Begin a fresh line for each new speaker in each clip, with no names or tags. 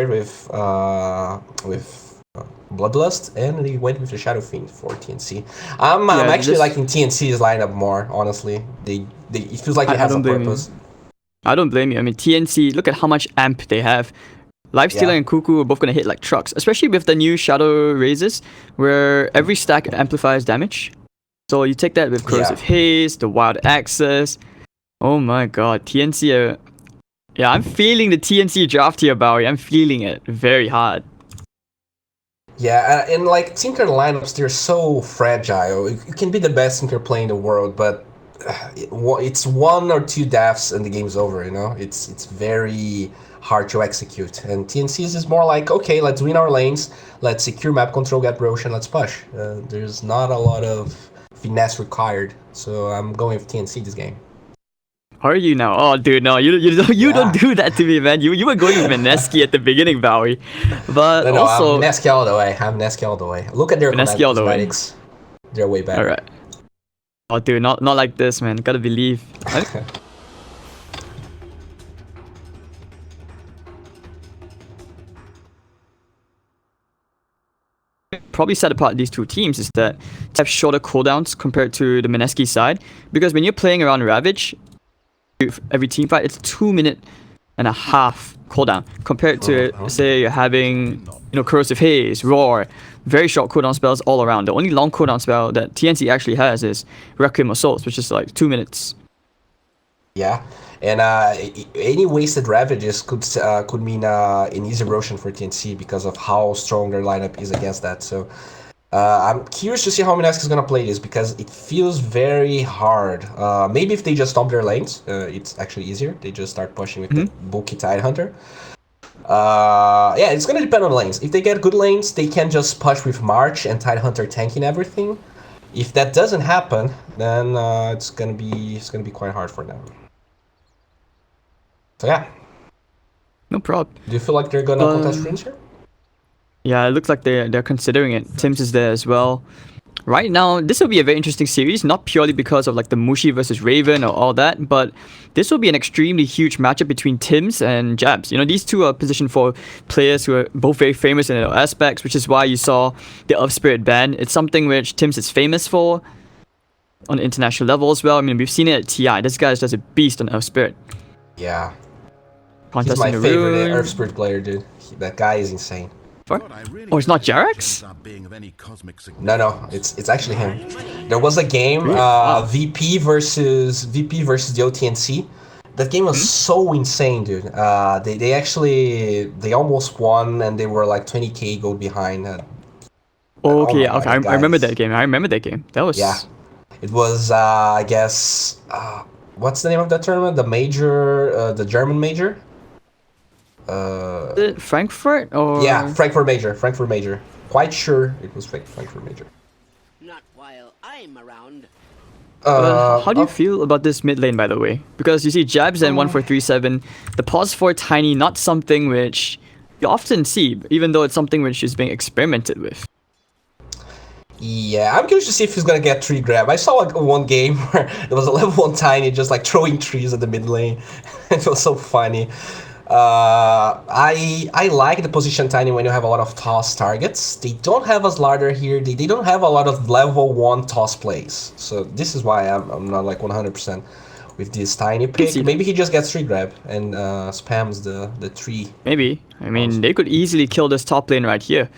with Bloodlust, and they went with the Shadow Fiend for TNC. I'm actually liking TNC's lineup more, honestly. It feels like it has a purpose.
I don't blame you. I mean, TNC, look at how much amp they have. Lifestealer and Cuckoo are both going to hit like trucks, especially with the new Shadow Raises, where every stack amplifies damage. So you take that with Corrosive Haze, the Wild Access. Oh my god, TNC. Yeah, I'm feeling the TNC draft here, Bowie. I'm feeling it very hard.
Yeah, and like Tinker lineups, they're so fragile. You can be the best Tinker player in the world, but it's 1 or 2 deaths and the game's over, you know? It's very hard to execute. And TNC's is more like, okay, let's win our lanes, let's secure map control, get Roche, and let's push. There's not a lot of finesse required, so I'm going with TNC this game.
Are you now? Oh, dude, no, you don't do that to me, man. You were going with Mineski at the beginning, Bowie, but
no,
also
I'm Mineski all the way. I'm Mineski all the way. Look at their cosmetics. They're way better.
All right. Oh, dude, not like this, man. Gotta believe. Probably set apart these two teams is that they have shorter cooldowns compared to the Mineski side, because when you're playing around Ravage, every team fight, it's a 2.5-minute cooldown compared to say you're having Corrosive Haze, Roar, very short cooldown spells all around. The only long cooldown spell that TNC actually has is Requiem of Souls, which is like 2 minutes.
Yeah, and any wasted Ravages could mean an easy Roshan for TNC because of how strong their lineup is against that. So I'm curious to see how Mineski is gonna play this, because it feels very hard. Maybe if they just stomp their lanes, it's actually easier. They just start pushing with the bulky Tidehunter. Yeah, it's gonna depend on lanes. If they get good lanes, they can just push with March and Tidehunter tanking everything. If that doesn't happen, then it's gonna be quite hard for them. So yeah.
No problem.
Do you feel like they're gonna contest Fringe here?
Yeah, it looks like they're considering it. Tims is there as well. Right now, this will be a very interesting series, not purely because of like the Mushi versus Raven or all that, but this will be an extremely huge matchup between Tims and Jabs. You know, these two are positioned for players who are both very famous in their aspects, which is why you saw the Earth Spirit ban. It's something which Tims is famous for on the international level as well. I mean, we've seen it at TI. This guy is just a beast on Earth Spirit.
Yeah. He's my favorite Earth Spirit player, dude. That guy is insane.
Oh, it's not Jarax?
No, it's actually him. There was a game, VP versus DotaTnc. That game was so insane, dude. They almost won, and they were like 20k gold behind.
Okay, I remember that game. That was
It was I guess what's the name of that tournament? The major, the German major.
Frankfurt or
Frankfurt major. Quite sure it was Frankfurt major.
Not while I'm around.
How do you feel about this mid lane, by the way? Because you see Jabs and 1437, the pause for Tiny, not something which you often see, even though it's something which is being experimented with.
Yeah, I'm curious to see if he's gonna get tree grab. I saw like one game where there was a level 1 Tiny just like throwing trees at the mid lane. It was so funny. I like the position Tiny when you have a lot of toss targets. They don't have a Slardar here. They don't have a lot of level 1 toss plays. So this is why I'm not like 100% with this Tiny pick. Maybe he just gets tree grab and spams the tree.
Maybe. I mean, they could easily kill this top lane right here.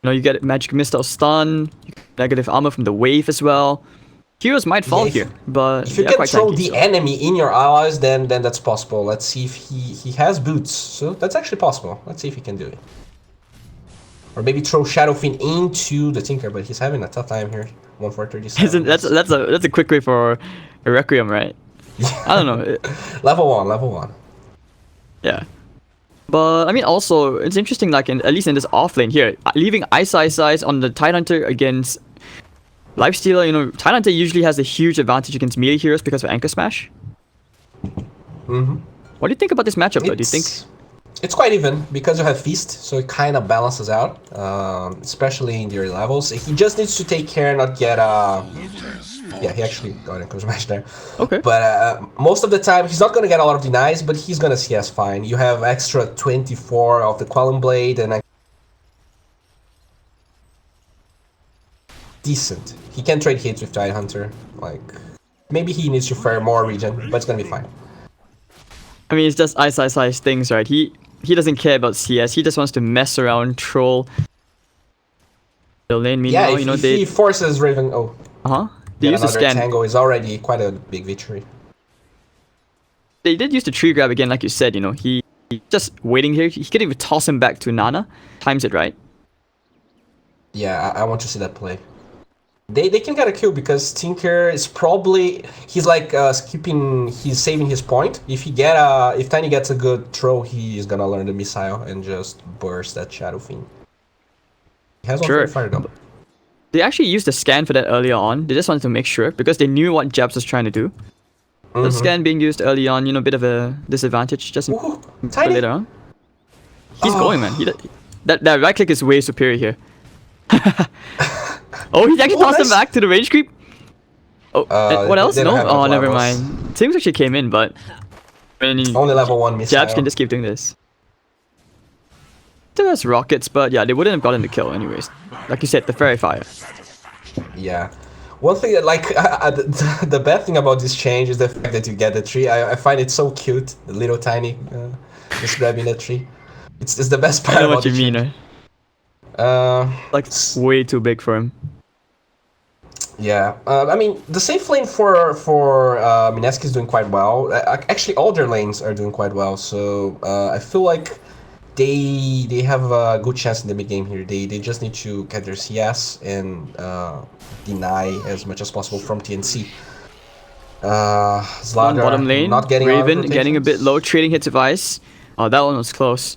You know, you get Magic Mist or Stun, negative armor from the wave as well. Heroes might fall here, but
if you can throw the enemy in your allies, then that's possible. Let's see if he has boots, so that's actually possible. Let's see if he can do it. Or maybe throw Shadow Fiend into the Tinker, but he's having a tough time here. 1437.
That's a quick way for a Requiem, right? I don't know.
level one.
Yeah. But I mean, also it's interesting. Like at least in this off lane here, leaving Ice on the Tidehunter against Lifestealer, you know, Tidehunter usually has a huge advantage against melee heroes because of Anchor Smash. What do you think about this matchup, though? Do you think?
It's quite even, because you have Feast, so it kind of balances out, especially in the early levels. He just needs to take care not get Yeah, he actually got in close match there.
Okay.
But most of the time, he's not gonna get a lot of denies, but he's gonna CS fine. You have extra 24 of the Qualm Blade and decent. He can trade hits with Giant Hunter. Like, maybe he needs to fare more region, but it's gonna be fine.
I mean, it's just ICIS things, right? He doesn't care about CS. He just wants to mess around, troll the lane. Meanwhile,
Yeah, if he forces Raven. Oh.
They used the
another
scan.
Tango is already quite a big victory.
They did use the tree grab again, like you said. He just waiting here. He could even toss him back to Nana. Times it right.
Yeah, I want to see that play. They can get a kill because Tinker is probably he's like he's saving his point. If Tiny gets a good throw, he is gonna learn the missile and just burst that Shadow Fiend. He has one fire though.
They actually used the scan for that earlier on. They just wanted to make sure because they knew what Jabs was trying to do. The scan being used early on, a bit of a disadvantage just
Tiny.
later on. He's going, man. That right click is way superior here. Oh, he's actually tossed him back to the range creep. Oh, what else? No? Oh, never mind. Tim's actually came in, but
only level 1 missile.
Jabs can just keep doing this. Still has rockets, but yeah, they wouldn't have gotten the kill anyways. Like you said, the fairy fire.
Yeah. One thing that, like, the bad thing about this change is the fact that you get the tree. I find it so cute, the little Tiny just grabbing the tree. It's the best part
I know
about
what you mean, like, way too big for him.
Yeah, I mean, the safe lane for Mineski is doing quite well. Actually, all their lanes are doing quite well, so I feel like they have a good chance in the mid game here. They just need to get their CS and deny as much as possible from TNC. Zlagar
Bottom lane,
not getting
Raven getting a bit low, trading hits of ice. Oh, that one was close.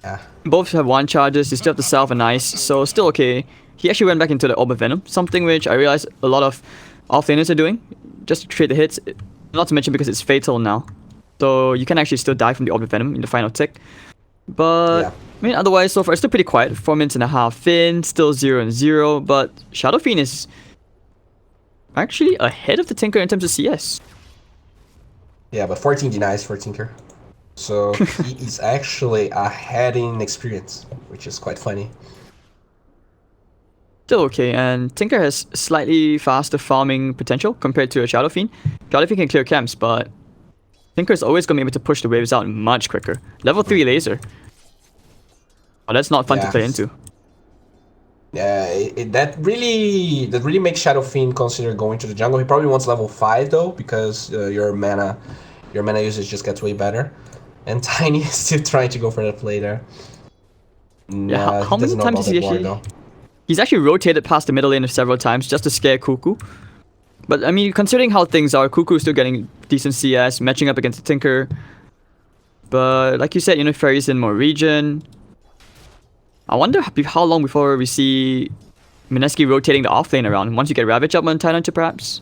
Yeah.
Both have one charges, they still have the Salve and Ice, so still okay. He actually went back into the Orb of Venom, something which I realize a lot of offlaners are doing, just to trade the hits, not to mention because it's fatal now. So you can actually still die from the Orb of Venom in the final tick. But, yeah. I mean, otherwise, so far, it's still pretty quiet. 4 minutes and a half in, still 0-0, but Shadow Fiend is actually ahead of the Tinker in terms of CS.
Yeah, but 14 denies for Tinker. So he is actually ahead in experience, which is quite funny.
Still okay, and Tinker has slightly faster farming potential compared to a Shadow Fiend. Shadow Fiend can clear camps, but Tinker is always going to be able to push the waves out much quicker. Level 3 laser. Oh, that's not fun to play into.
Yeah, that really makes Shadow Fiend consider going to the jungle. He probably wants level 5 though, because your mana usage just gets way better. And Tiny is still trying to go for that play there.
Yeah, how many times is he actually... He's actually rotated past the middle lane several times just to scare Cuckoo. But I mean, considering how things are, Cuckoo is still getting decent CS, matching up against the Tinker. But like you said, Fairy's in more region. I wonder how long before we see Mineski rotating the offlane around. Once you get Ravage up on Thailand, perhaps?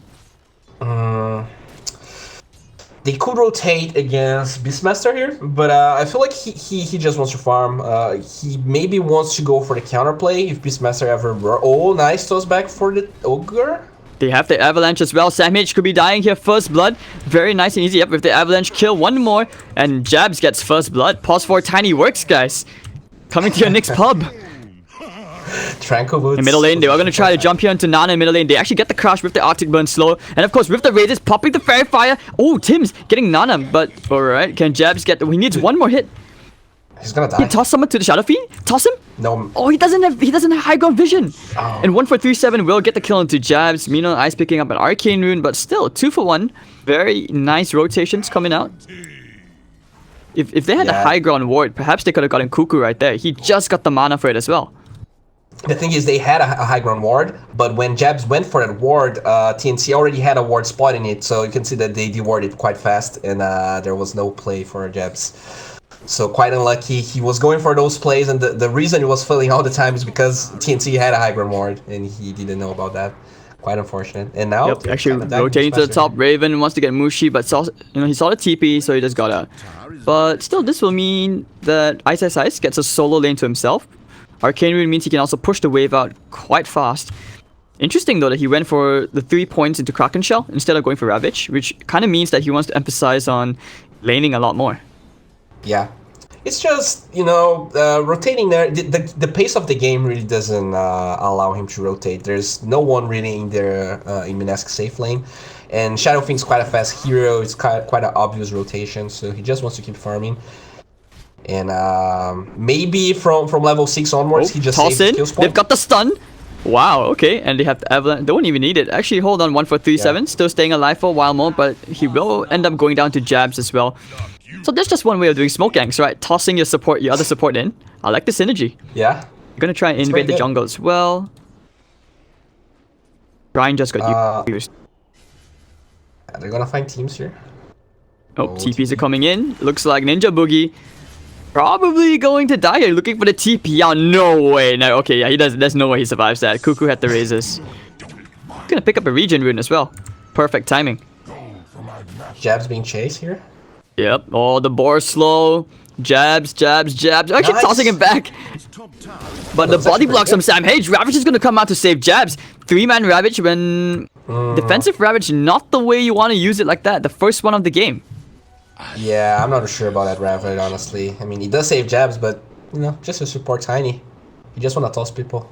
They could rotate against Beastmaster here, but I feel like he just wants to farm. He maybe wants to go for the counterplay if Beastmaster ever... Oh, nice toss back for the Ogre.
They have the Avalanche as well. Sam H could be dying here. First blood. Very nice and easy. Yep, with the Avalanche kill. One more. And Jabs gets first blood. Pause for Tiny works, guys. Coming to your next pub.
Tranquil.
In middle lane, they are going to try to jump here into Nana in middle lane. They actually get the crash with the Arctic Burn slow. And of course, with the Razors popping the Fairy Fire. Oh, Tim's getting Nana. But alright, can Jabs get... He needs one more hit.
He's gonna die.
He toss someone to the Shadow Fiend? Toss him?
No.
Oh, he doesn't have high ground vision.
Oh.
And 1 for 3-7 will get the kill into Jabs. Meanwhile, Ice picking up an Arcane Rune, but still 2 for 1. Very nice rotations coming out. If they had a high ground ward, perhaps they could have gotten Cuckoo right there. He just got the mana for it as well.
The thing is, they had a high ground ward, but when Jabs went for that ward, TNC already had a ward spot in it, so you can see that they dewarded quite fast, and there was no play for Jabs. So quite unlucky. He was going for those plays, and the reason he was failing all the time is because TNC had a high ground ward, and he didn't know about that. Quite unfortunate. And now,
actually rotating to the top. Raven wants to get Mushi, but saw, he saw the TP, so he just got out. But still, this will mean that ICIS gets a solo lane to himself. Arcane Rune means he can also push the wave out quite fast. Interesting though that he went for the 3 points into Kraken Shell instead of going for Ravage, which kind of means that he wants to emphasize on laning a lot more.
Yeah. It's just, you know, rotating there, the pace of the game really doesn't allow him to rotate. There's no one really in there in Mineski's safe lane. And Shadowfing's quite a fast hero, it's quite an obvious rotation, so he just wants to keep farming. And maybe from level 6 onwards, he just
toss
saves
in.
skills point.
They've got the stun. Wow, okay, and they have the Avalanche. Don't even need it. Actually, hold on, 1 for 3-7. Still staying alive for a while more, but he will end up going down to jabs as well. So that's just one way of doing smoke ganks, right? Tossing your other support in. I like the synergy.
Yeah.
You're gonna try and invade the jungle as well. Brian just got used.
They're gonna find teams here.
Oh, TPs are coming in. Looks like Ninja Boogie probably going to die here, looking for the TP. Oh, no way. No, okay, yeah, he does. There's no way he survives that. Cuckoo had the razors. Gonna pick up a regen rune as well. Perfect timing.
Jabs being chased here.
Yep. Oh, the boar slow. Jabs. Actually
Nice.
tossing him back. But the body blocks from Sam Hage. Ravage is gonna come out to save Jabs. 3-man Ravage when defensive Ravage, not the way you want to use it like that. The first one of the game.
Yeah, I'm not sure about that Ravage, honestly. I mean, he does save Jabs, but, you know, just to support Tiny. You just want to toss people.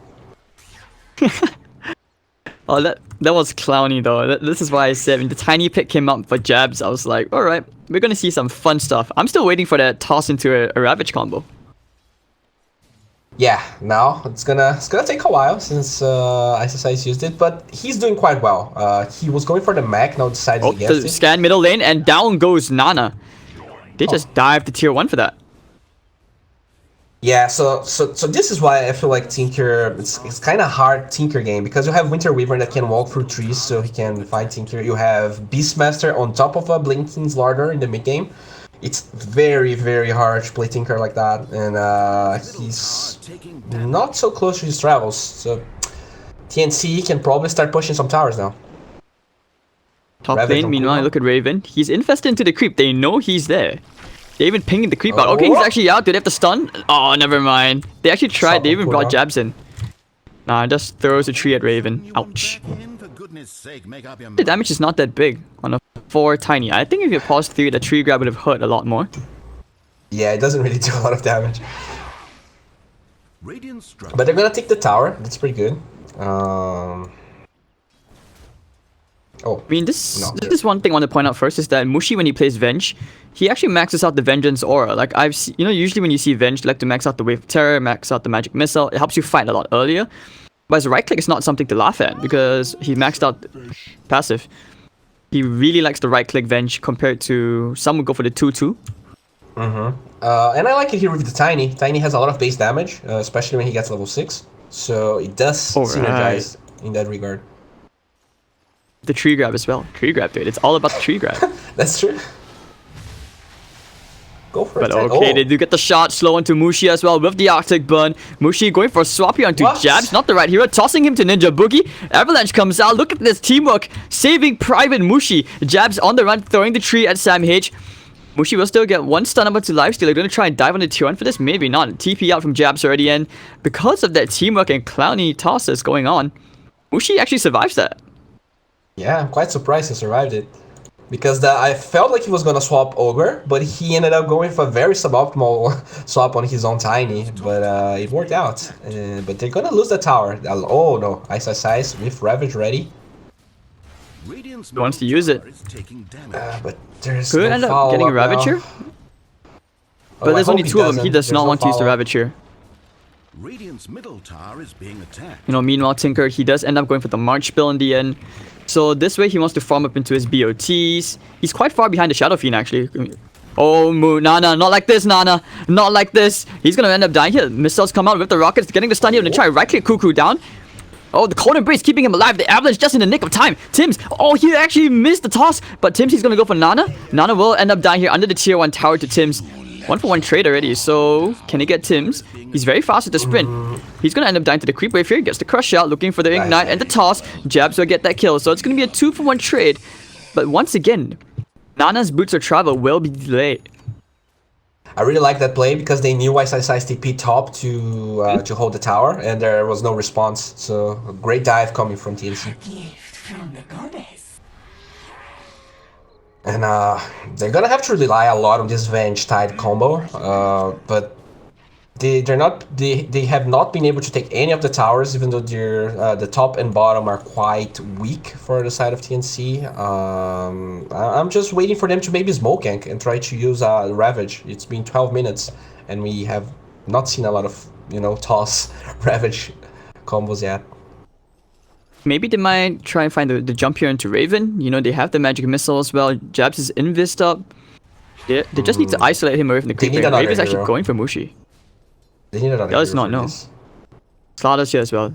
Oh, that was clowny though. This is why I said when the Tiny pick came up for Jabs, I was like, alright, we're gonna see some fun stuff. I'm still waiting for that toss into a Ravage combo.
Yeah, now it's gonna take a while since CIS used it, but he's doing quite well. He was going for the Mac, now decided against it.
Scan middle lane, and down goes Nana. They just dived to tier 1 for that.
Yeah, so this is why I feel like Tinker, it's kind of hard Tinker game, because you have Winter Weaver that can walk through trees, so he can fight Tinker. You have Beastmaster on top of a Blinking Slardar in the mid game. It's very, very hard to play Tinker like that, and he's not so close to his travels, so TNC can probably start pushing some towers now.
Top
Raven
lane,
from
meanwhile,
Kuma.
look at Raven. He's infested into the creep. They know he's there. They even pinging the creep out. Okay, he's actually out. Do they have to stun? Oh, never mind. They actually tried. They even brought jabs in. Nah, just throws a tree at Raven. Ouch. The damage is not that big on a 4 Tiny. I think if you paused 3, the tree grab would have hurt a lot more.
Yeah, it doesn't really do a lot of damage. But they're gonna take the tower. That's pretty good.
I mean, this is one thing I want to point out first, is that Mushi, when he plays Venge, he actually maxes out the Vengeance aura. Like, I've seen, you know, usually when you see Venge, you like to max out the Wave of Terror, max out the Magic Missile. It helps you fight a lot earlier. But his right click is not something to laugh at, because he maxed out passive. He really likes the right click Venge compared to some would go for the 2-2.
And I like it here with the Tiny. Tiny has a lot of base damage, especially when he gets level 6. So it does synergize in that regard.
The tree grab as well. Tree grab, dude. It's all about the tree grab.
That's true. Go for it.
But okay, they do get the shot. Slow onto Mushi as well with the Arctic Burn. Mushi going for a swappy onto Jabs. Not the right hero. Tossing him to Ninja Boogie. Avalanche comes out. Look at this teamwork. Saving Private Mushi. Jabs on the run, throwing the tree at Sam H. Mushi will still get 1 stun up to lifesteal. They're going to try and dive on the tier 1 for this. Maybe not. TP out from Jabs already in. Because of that teamwork and clowny tosses going on, Mushi actually survives that.
Yeah, I'm quite surprised he survived it. Because I felt like he was gonna swap Ogre, but he ended up going for a very suboptimal swap on his own Tiny. But it worked out. But they're gonna lose the tower. Oh no, CIS with Ravage ready.
He wants to use it.
But there's
Could
no
end up getting a Ravage here. But there's only 2 of them. He does not want to use the Ravage here.
Radiant's middle tower is being attacked.
You know, meanwhile, Tinker, he does end up going for the March Bill in the end. So this way, he wants to farm up into his BOTs. He's quite far behind the Shadow Fiend, actually. Oh, Nana, not like this, Nana. Not like this. He's going to end up dying here. Missiles come out with the rockets, getting the stun here. And try right-click Cuckoo down. Oh, the Cold Embrace keeping him alive. The Avalanche just in the nick of time. Tims, oh, he actually missed the toss. But Tims, he's going to go for Nana. Nana will end up dying here under the tier 1 tower to Tims. 1-for-1 trade already, so can he get Tims? He's very fast with the sprint. He's gonna end up dying to the creep wave here. Gets the crush out, looking for the ignite and the toss. Jabs will get that kill, so it's gonna be a 2-for-1 trade. But once again, Nana's boots of travel will be delayed.
I really like that play because they knew ICIS TP top to hold the tower, and there was no response. So a great dive coming from TNC. And they're gonna have to rely a lot on this Venge Tide combo, but they have not been able to take any of the towers, even though the top and bottom are quite weak for the side of TNC. I'm just waiting for them to maybe smoke gank and try to use Ravage. It's been 12 minutes and we have not seen a lot of toss Ravage combos yet.
Maybe they might try and find the jump here into Raven. They have the magic missile as well. Jabs is invist up. They just need to isolate him away from the creep. Raven's actually going for Mushi.
They need another
does not know. Slaughter's here as well.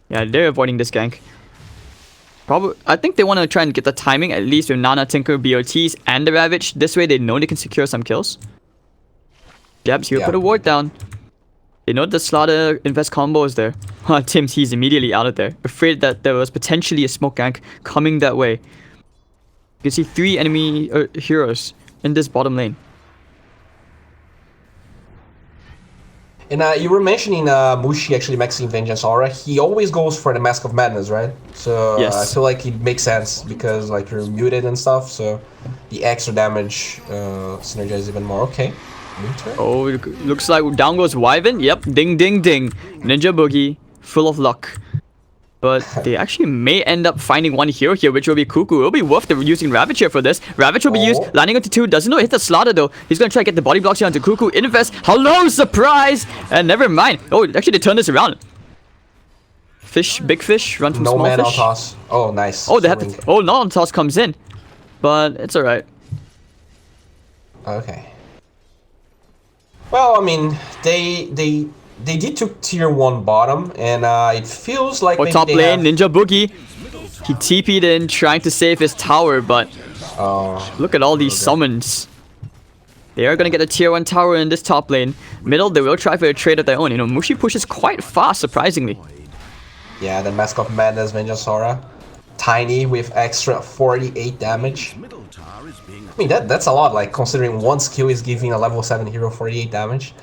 Yeah, they're avoiding this gank. Probably, I think they want to try and get the timing at least with Nana, Tinker, BOTs, and the Ravage. This way they know they can secure some kills. Jabs here, put a ward down. They know the Slaughter invest combo is there. Tims, he's immediately out of there. Afraid that there was potentially a smoke gank coming that way. You can see 3 enemy heroes in this bottom lane.
And you were mentioning Mushi actually maxing Vengeance Aura. He always goes for the Mask of Madness, right? So
yes.
I feel like it makes sense because like you're muted and stuff, so the extra damage synergizes even more. Okay.
Oh, looks like down goes Wyvern. Yep, ding ding ding. Ninja Boogie, full of luck. But they actually may end up finding one hero here, which will be Cuckoo. It'll be worth using Ravage here for this. Ravage will be used, landing onto 2. Doesn't know hit the Slaughter though. He's gonna try to get the body blocks here onto Cuckoo. Invest. Hello, surprise! And never mind. Oh, actually they turned this around. Fish, big fish, run from small fish.
No man on toss. Oh, nice.
Oh, they have to. Oh, not on toss comes in, but it's alright.
Okay. Well, I mean, they did took tier 1 bottom, and it feels like
top lane, Ninja Boogie. He TP'd in, trying to save his tower, but look at all these summons. They are gonna get a tier 1 tower in this top lane. Middle, they will try for a trade of their own. Mushi pushes quite fast, surprisingly.
Yeah, the Mask of Madness, Vengeance Aura. Tiny with extra 48 damage. I mean, that's a lot, like, considering one skill is giving a level 7 hero 48 damage.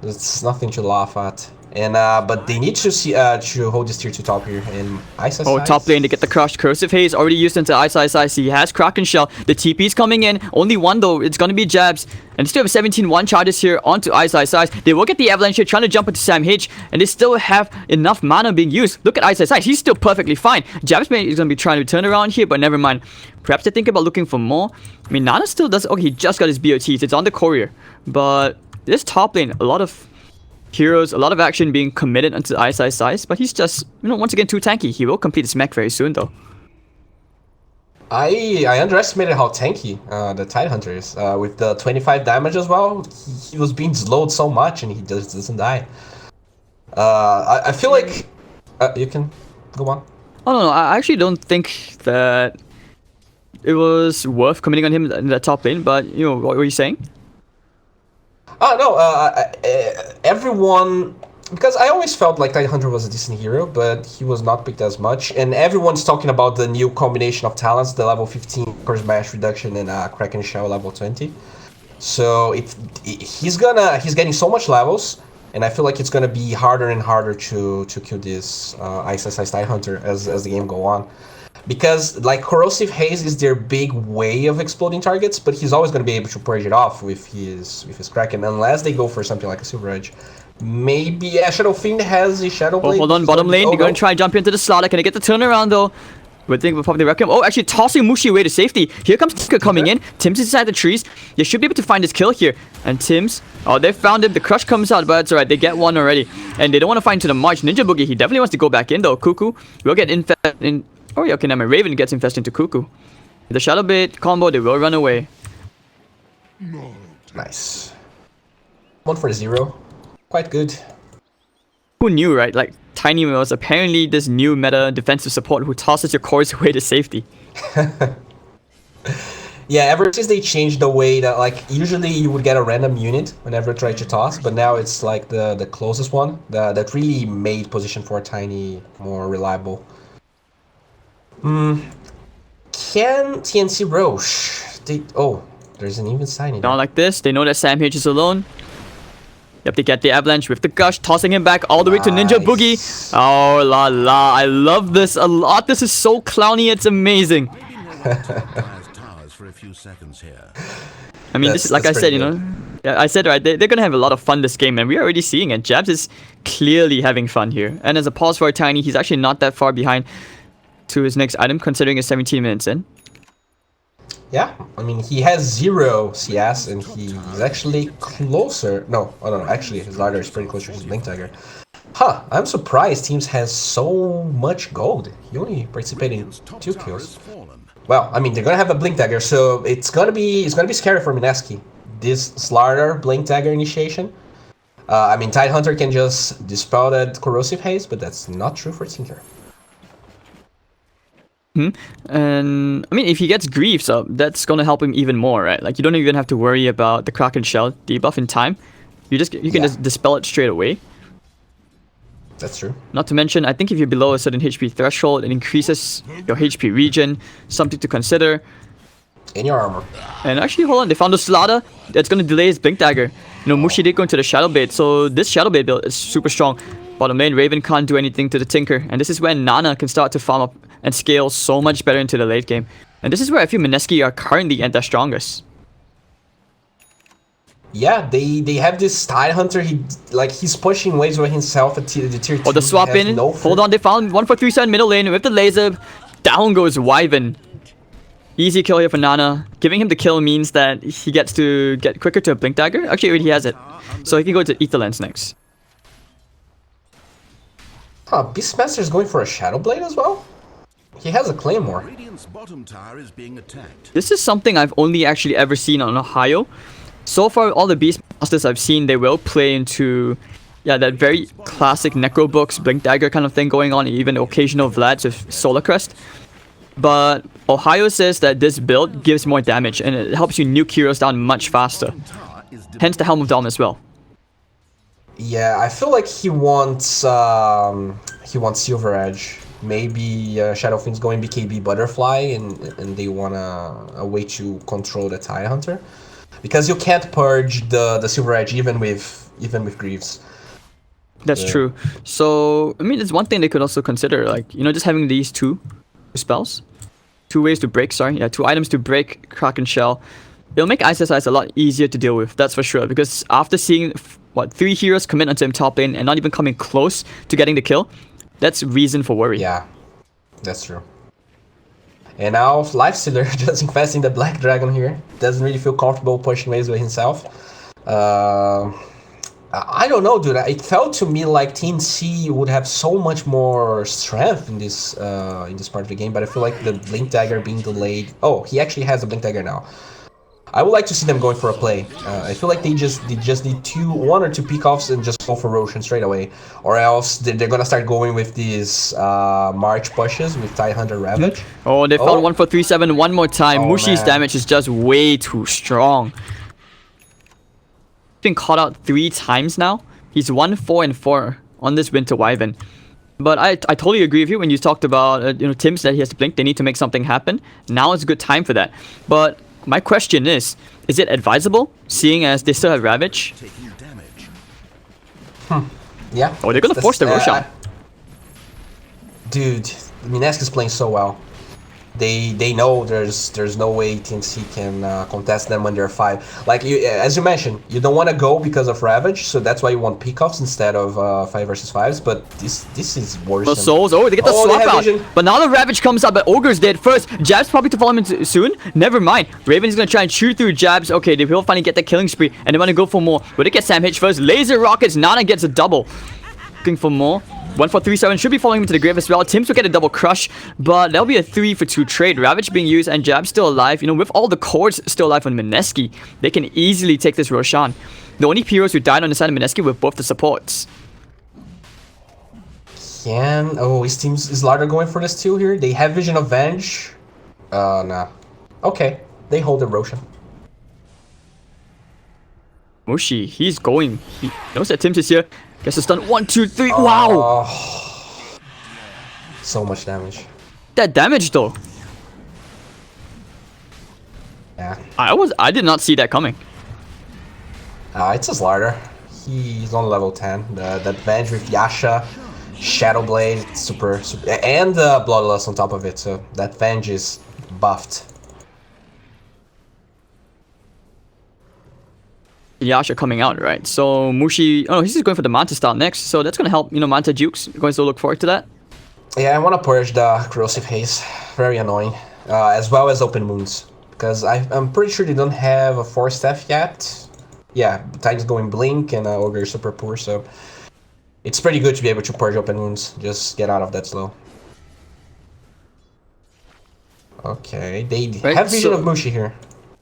It's nothing to laugh at. And but they need to see to hold this tier 2 top here in ICIS.
Oh, top lane to get the crushed Cursive Haze already used into ICIS. He has Kraken Shell. The TP's coming in. Only one though. It's gonna be Jabs. And still have 17 one charges here onto ICIS. They will get the Avalanche here, trying to jump into Sam H. And they still have enough mana being used. Look at ICIS. He's still perfectly fine. Jabs is gonna be trying to turn around here, but never mind. Perhaps they think about looking for more. I mean, Nana still does. Okay, he just got his BOTs. It's on the courier. But this top lane, a lot of heroes, a lot of action being committed onto ICIS, but he's just, once again too tanky. He will complete his mech very soon though.
I underestimated how tanky the Tidehunter is. With the 25 damage as well, he was being slowed so much and he just doesn't die. I feel like... you can go on.
Oh no, I actually don't think that it was worth committing on him in that top lane, but what were you saying?
Oh no, everyone, because I always felt like Tidehunter was a decent hero, but he was not picked as much, and everyone's talking about the new combination of talents, the level 15 Curse Mash reduction and Kraken Shell level 20. So he's getting so much levels, and I feel like it's gonna be harder and harder to kill this ICIS Tidehunter as the game go on. Because like Corrosive Haze is their big way of exploding targets, but he's always going to be able to purge it off with his Kraken, unless they go for something like a Silver Edge. Maybe Shadow Fiend has a Shadow Blade.
Hold on, bottom lane. They're going to try and jump into the Slaughter. Can they get the turnaround though? We're thinking we'll probably wreck him. Oh, actually tossing Mushi away to safety. Here comes Tinker coming in. Tims is inside the trees. They should be able to find his kill here. And Tims, they found him. The crush comes out, but it's alright. They get one already. And they don't want to find to the march. Ninja Boogie, he definitely wants to go back in though. Cuckoo will get infested in. Oh yeah, okay, now my Raven gets infested into Cuckoo. With the Shadow Bait combo, they will run away.
Nice. 1 for 0. Quite good.
Who knew, right? Like, Tiny was apparently this new meta defensive support who tosses your cores away to safety.
Yeah, ever since they changed the way that, like, usually you would get a random unit whenever you try to toss, but now it's like the closest one that really made position for Tiny more reliable. Can TNC Roche? There's an even sign in
Not
there.
like this. They know that Sam H is alone. Yep, they get the avalanche with the gush, tossing him back all the way to Ninja
Nice.
Boogie. Oh la la, I love this a lot. This is so clowny, it's amazing.
Maybe no one occupies towers for a few seconds here.
I mean, this is like I
That's
said,
pretty
you know. Yeah, I said right, they're gonna have a lot of fun this game, and we're already seeing it. Jabs is clearly having fun here. And as a pause for Tiny, he's actually not that far behind to his next item, considering it's 17 minutes in.
Yeah, I mean, he has 0 CS, and he's actually closer. No, I don't know. Actually, his ladder is pretty close to his Blink Dagger. Huh, I'm surprised Teams has so much gold. He only participated in
Radiant's top
2
tower
kills.
has fallen.
Well, I mean, they're gonna have a Blink Dagger, so it's gonna be scary for Mineski. This Slardar Blink Dagger initiation. I mean, Tidehunter can just dispel that corrosive haze, but that's not true for Tinker.
And I mean, if he gets Greaves up, that's gonna help him even more, right? Like you don't even have to worry about the Kraken Shell debuff in time. You can just dispel it straight away.
That's true.
Not to mention, I think if you're below a certain HP threshold, it increases your HP regen, something to consider.
In your armor.
And actually, hold on, they found a Slaughter that's gonna delay his Blink Dagger. You know, Mushi did go into the Shadow Bait, so this Shadow Bait build is super strong. Bottom lane, Raven can't do anything to the Tinker, and this is when Nana can start to farm up and scale so much better into the late game. And this is where I feel Mineski are currently at their strongest.
Yeah, they have this Tidehunter. He's pushing waves with himself at the tier 2.
Oh, the swap
He has
in.
no
Hold on, they found 1437 middle lane with the laser. Down goes Wyvern. Easy kill here for Nana. Giving him the kill means that he gets to get quicker to a Blink Dagger. Actually, already has it. So he can go to Ether Lens next.
Huh, Beastmaster's going for a Shadow Blade as well? He has a Claymore.
Radiant's bottom tower is being attacked.
This is something I've only actually ever seen on Ohio. So far, all the Beastmasters I've seen, they will play into, yeah, that very classic Necro Books, Blink Dagger kind of thing going on, even occasional Vlads with Solar Crest. But Ohio says that this build gives more damage, and it helps you nuke heroes down much faster.
Tower is
Hence the Helm of Dawn as well.
Yeah, I feel like he wants Silver Edge. Maybe Shadow Fiend's going BKB Butterfly, and they want a way to control the Tidehunter. Because you can't purge the Silver Edge even with Greaves.
That's true. So, I mean, it's one thing they could also consider, like, you know, just having these two spells. 2 ways to break, sorry. Yeah, 2 items to break Kraken Shell. It'll make ISSIs a lot easier to deal with, that's for sure. Because after seeing, 3 heroes commit onto him top lane and not even coming close to getting the kill, that's reason for worry.
Yeah, that's true. And now Lifestealer just investing the Black Dragon here. Doesn't really feel comfortable pushing waves with himself. I don't know, dude. It felt to me like TNC would have so much more strength in this part of the game, but I feel like the Blink Dagger being delayed. Oh, he actually has a Blink Dagger now. I would like to see them going for a play. I feel like they just need 1 or 2 pickoffs and just go for Roshan straight away, or else they're gonna start going with these March pushes with Tidehunter Ravage.
Oh, they found 1437 one more time.
Oh,
Mushi's
man.
damage is just way too strong. Been caught out 3 times now. He's 1-4-4 on this Winter Wyvern. But I totally agree with you when you talked about you know, Tim said he has to blink. They need to make something happen. Now is a good time for that. But my question is it advisable, seeing as they still have Ravage?
taking damage.
Yeah.
Oh, they're gonna force the Roshan.
Dude, Mineski's playing so well. They know there's no way TNC can contest them when they're 5. Like as you mentioned, you don't want to go because of Ravage, so that's why you want pickoffs instead of 5 versus 5s. But this is worse.
The souls. Oh, they get the
Oh, they
swap
have
out.
vision.
But now the Ravage comes out, but Ogre's dead first. Jabs probably to follow him in soon. Never mind. Raven's gonna try and shoot through Jabs. Okay, they will finally get the killing spree, and they want to go for more. But they get Sam H first. Laser rockets. Nana gets a double. Looking for more. 1437 should be following him to the grave as well. Tims will get a double crush, but that'll be a 3-for-2 trade. Ravage being used and Jab still alive. You know, with all the cores still alive on Mineski, they can easily take this Roshan. The only heroes who died on the side of Mineski were both the supports.
Is Lardar going for this too here? They have Vision of Venge. Nah. Okay, they hold the Roshan.
Mushi, he's going. He knows that Tims is here. Gets a stun. 1, 2, 3. Wow!
So much damage.
That damage though.
Yeah.
I did not see that coming.
It's a Slider. He's on level 10. That Venge with Yasha, Shadow Blade, super, and Bloodlust on top of it. So that Venge is buffed.
Yasha coming out, right? So Mushi, oh, he's just going for the Manta style next. So that's gonna help, you know, Manta Jukes. Going to look forward to that.
Yeah, I want to purge the Corrosive Haze. Very annoying. As well as Open Wounds. Because I'm pretty sure they don't have a 4-staff yet. Yeah, Titan's going Blink and Ogre is super poor, so it's pretty good to be able to purge Open Wounds. Just get out of that slow. Okay, they have vision of Mushi here.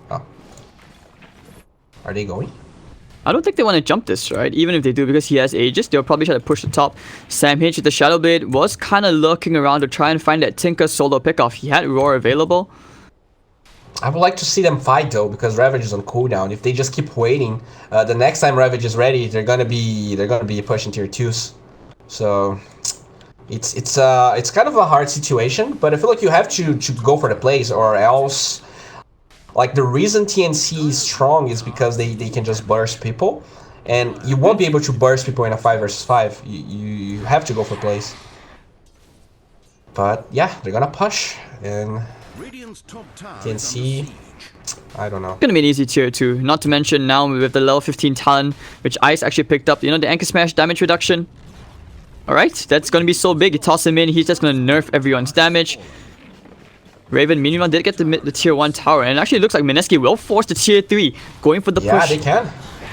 Oh. Are they going?
I don't think they want to jump this, right? Even if they do, because he has Aegis, they'll probably try to push the top. Sam H with the Shadow Blade was kind of looking around to try and find that Tinker solo pickoff. He had Roar available.
I would like to see them fight though, because Ravage is on cooldown. If they just keep waiting, the next time Ravage is ready, they're gonna be pushing tier 2s. So it's kind of a hard situation, but I feel like you have to go for the plays, or else, like, the reason TNC is strong is because they can just burst people, and you won't be able to burst people in a 5 versus 5. You have to go for plays. But yeah, they're gonna push, and TNC, I don't know.
It's gonna be an easy tier 2. Not to mention now with the level 15 talent, which Ice actually picked up, you know, the Anchor Smash damage reduction. Alright, that's gonna be so big. You toss him in, he's just gonna nerf everyone's damage. Raven, meanwhile, did get the tier 1 tower, and it actually looks like Mineski will force the tier 3, going for the push.
Yeah, they can.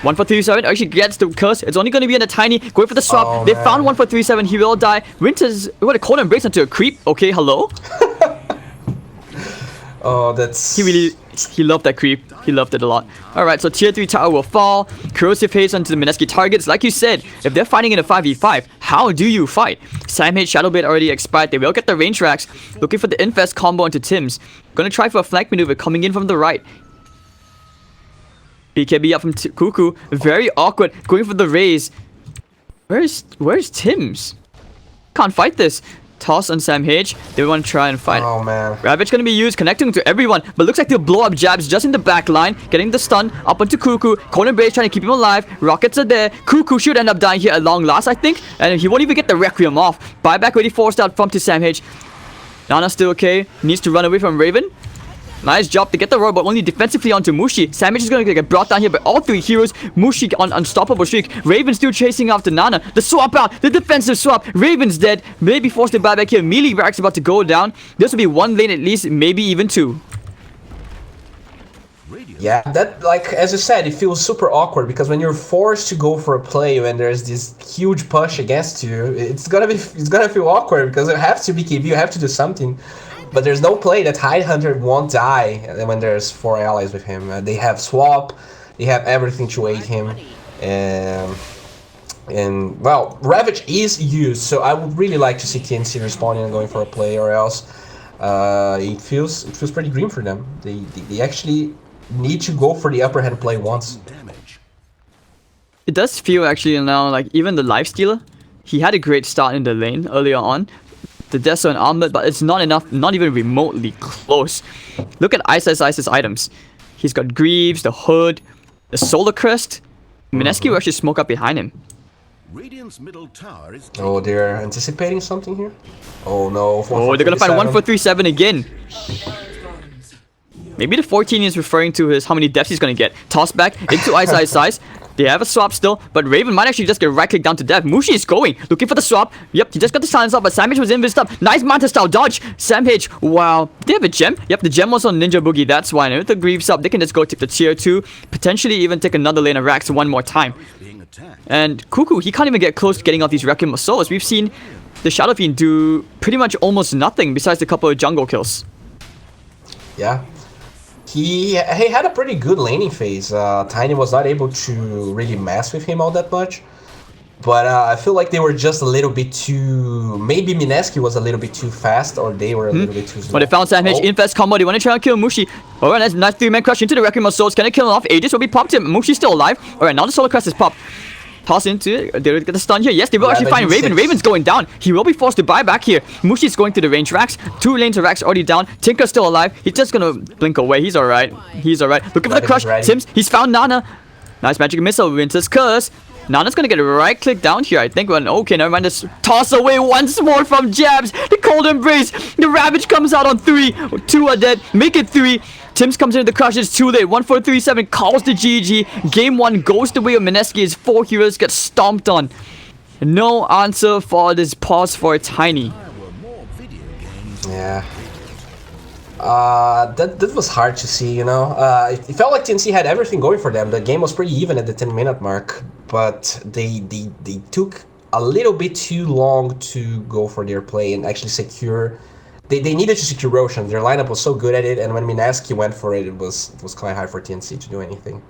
1 for 3-7 actually gets the curse. It's only going to be in the tiny. Going for the swap.
Oh,
they
man.
found 1 for 3-7. He will die. Winter's what a cold embrace onto a creep. Okay, hello.
Oh, that's...
He loved that creep. He loved it a lot. Alright, so tier 3 tower will fall. Corrosive Haze onto the Mineski targets. Like you said, if they're fighting in a 5v5, how do you fight? Sam H Shadow Blade already expired. They will get the range racks. Looking for the Infest combo onto Tim's. Gonna try for a flank maneuver coming in from the right. BKB up from Cuckoo. Very awkward. Going for the raise. Where's Tim's? Can't fight this. Toss on Sam H. They want to try and fight.
Oh man.
Ravage gonna be used, connecting to everyone, but looks like they'll blow up jabs just in the back line, getting the stun up onto Cuckoo. Conan Brace trying to keep him alive. Rockets are there. Cuckoo should end up dying here at long last, I think, and he won't even get the Requiem off. Buyback already forced out from to Sam H. Nana still okay. Needs to run away from Raven. Nice job to get the roar, but only defensively onto Mushi. Sam H is going to get brought down here by all 3 heroes. Mushi on unstoppable streak. Raven still chasing after Nana. The swap out. The defensive swap. Raven's dead. Maybe forced to buy back here. Melee Barracks about to go down. This will be 1 lane at least, maybe even 2.
Yeah, that, like, as you said, it feels super awkward, because when you're forced to go for a play when there's this huge push against you, it's gonna feel awkward, because you have to BKB, you have to do something. But there's no play that Hide Hunter won't die when there's 4 allies with him. They have swap, they have everything to aid him, and well, Ravage is used, so I would really like to see TNC responding and going for a play, or else it feels pretty grim for them. They actually need to go for the upper hand play once.
It does feel actually now like even the Lifestealer, he had a great start in the lane earlier on. The Deso and Armlet, but it's not enough, not even remotely close. Look at Ice's items. He's got Greaves, the Hood, the Solar Crest. Mineski will actually smoke up behind him.
Radiant's middle tower is
Oh, they're anticipating something here? Oh no.
Oh, they're gonna find 1 for 3-7 again. Maybe the 14 is referring to his how many deaths he's gonna get. Toss back into Ice. They have a swap still, but Raven might actually just get right-clicked down to death. Mushi is going, looking for the swap. Yep, he just got the silence up, but Sam H was invis up. Nice Manta style dodge. Sam H, wow. Did they have a gem? Yep, the gem was on Ninja Boogie, that's why. And with the Greaves up, they can just go take the tier 2, potentially even take another lane of Rax 1 more time.
being attacked.
And Cuckoo, he can't even get close to getting off these Requiem of Souls. We've seen the Shadow Fiend do pretty much almost nothing besides a couple of jungle kills.
Yeah. He had a pretty good laning phase. Tiny was not able to really mess with him all that much. But I feel like they were just a little bit too... Maybe Mineski was a little bit too fast, or they were a little bit too slow.
But they found Sam H, Infest combo, they want to try and kill Mushi. Alright, nice 3-man crush into the Requiem of Souls. Can it kill him off? Aegis will be popped him. Mushi's still alive. Alright, now the Solar Crest is popped. Toss into it. They'll get the stun here. Yes, they will actually
Ravage
find Raven.
6.
Raven's going down. He will be forced to buy back here. Mushi's going to the range racks. 2 lanes of racks already down. Tinker's still alive. He's just gonna blink away. He's alright. He's alright. Looking for the
Ravage
crush.
is ready.
Sims, he's found Nana. Nice magic missile. Winter's curse. Nana's gonna get a right click down here, I think. Well, okay, never mind. Just toss away once more from Jabs. The cold embrace. The Ravage comes out on 3. 2 are dead. Make it 3. Tims comes into the crush. It's too late. 1437 calls the GG. Game 1 goes the way of Mineski. His 4 heroes get stomped on. No answer for this pause for Tiny.
Yeah. That was hard to see, you know. It felt like TNC had everything going for them. The game was pretty even at the 10-minute mark, but they took a little bit too long to go for their play and actually secure. They needed to secure Roshan. Their lineup was so good at it, and when Mineski went for it, it was quite hard for TNC to do anything.